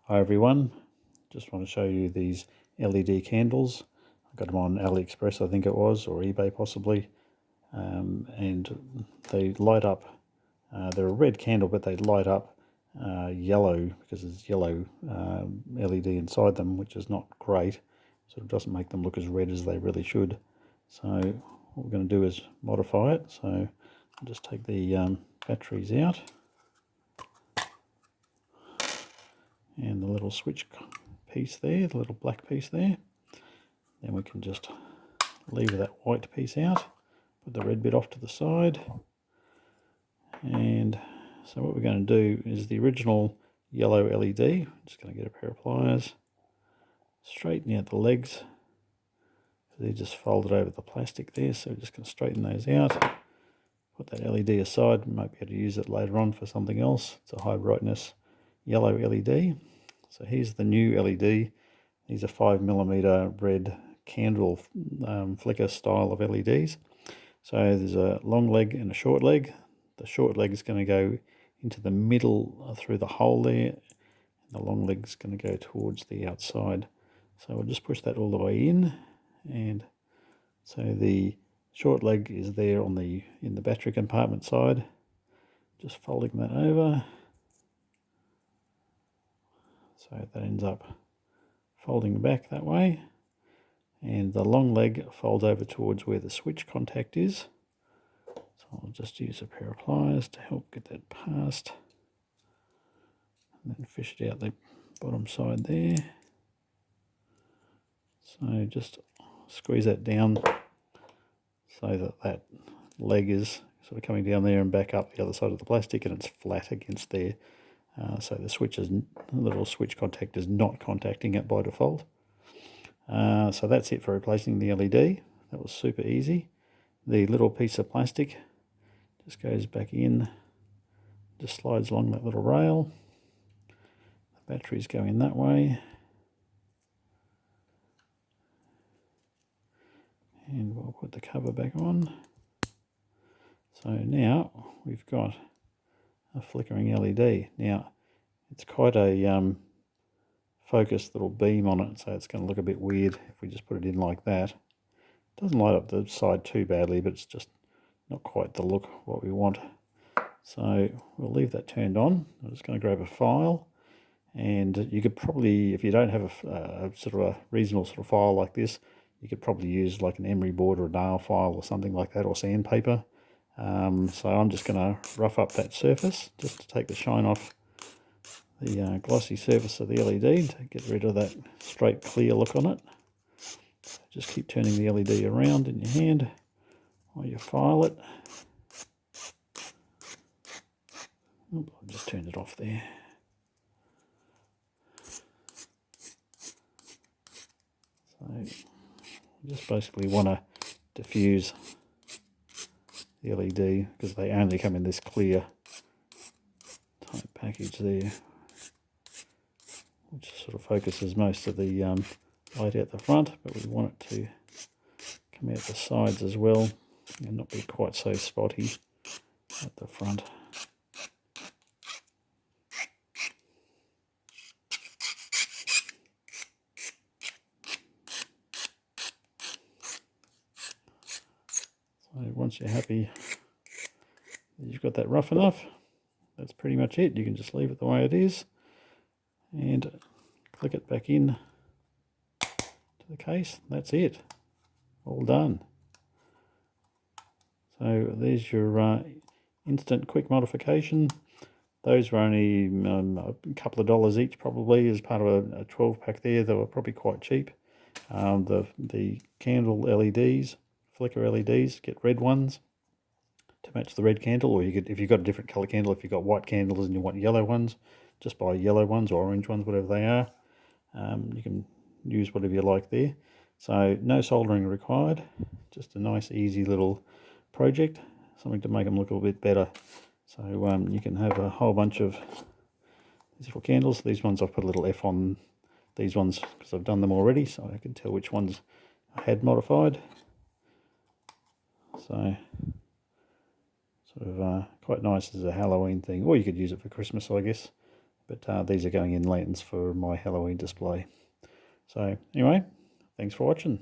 Hi everyone, just want to show you these LED candles. I got them on AliExpress I think it was, or eBay possibly, and they light up. They're a red candle but they light up yellow because there's yellow LED inside them, which is not great. So it doesn't make them look as red as they really should. So what we're going to do is modify it. So I'll just take the batteries out and the little switch piece there, the little black piece there. Then we can just leave that white piece out, put the red bit off to the side. And so what we're going to do is the original yellow LED, I'm just going to get a pair of pliers, straighten out the legs. They're just folded over the plastic there, so we're just going to straighten those out. Put that LED aside, we might be able to use it later on for something else. It's a high brightness yellow LED. So here's the new LED. These are 5mm red candle flicker style of LEDs. So there's a long leg and a short leg. The short leg is going to go into the middle through the hole there, and the long leg is going to go towards the outside. So we'll just push that all the way in, and so the short leg is there on in the battery compartment side. Just folding that over, so that ends up folding back that way, and the long leg folds over towards where the switch contact is. So I'll just use a pair of pliers to help get that past, and then fish it out the bottom side there. So just squeeze that down so that that leg is sort of coming down there and back up the other side of the plastic, and it's flat against there. So the little switch contact is not contacting it by default. So that's it for replacing the LED. That was super easy. The little piece of plastic just goes back in, just slides along that little rail. The batteries go in that way. And we'll put the cover back on. So now we've got a flickering LED. Now it's quite a focused little beam on it, so it's going to look a bit weird if we just put it in like that. It doesn't light up the side too badly, but it's just not quite the look what we want. So we'll leave that turned on. I'm just going to grab a file, and you could probably, if you don't have a sort of a reasonable sort of file like this, you could probably use like an emery board or a nail file or something like that, or sandpaper. So I'm just going to rough up that surface just to take the shine off the glossy surface of the LED to get rid of that straight clear look on it. So just keep turning the LED around in your hand while you file it. Oop, I just turned it off there. So you just basically want to diffuse the LED because they only come in this clear type package there, which sort of focuses most of the light out the front, but we want it to come out the sides as well and not be quite so spotty at the front. So once you're happy that you've got that rough enough, that's pretty much it. You can just leave it the way it is and click it back in to the case. That's it. All done. So there's your instant quick modification. Those were only a couple of dollars each probably as part of a 12 pack there. They were probably quite cheap. The candle LEDs, flicker LEDs, get red ones to match the red candle, or you could, if you've got a different colour candle, if you've got white candles and you want yellow ones, just buy yellow ones or orange ones, whatever they are. You can use whatever you like there. So no soldering required, just a nice easy little project, something to make them look a little bit better. So you can have a whole bunch of these little candles. These ones I've put a little F on these ones because I've done them already, so I can tell which ones I had modified. So sort of quite nice as a Halloween thing, or you could use it for Christmas, I guess. But these are going in lanterns for my Halloween display. So anyway, thanks for watching.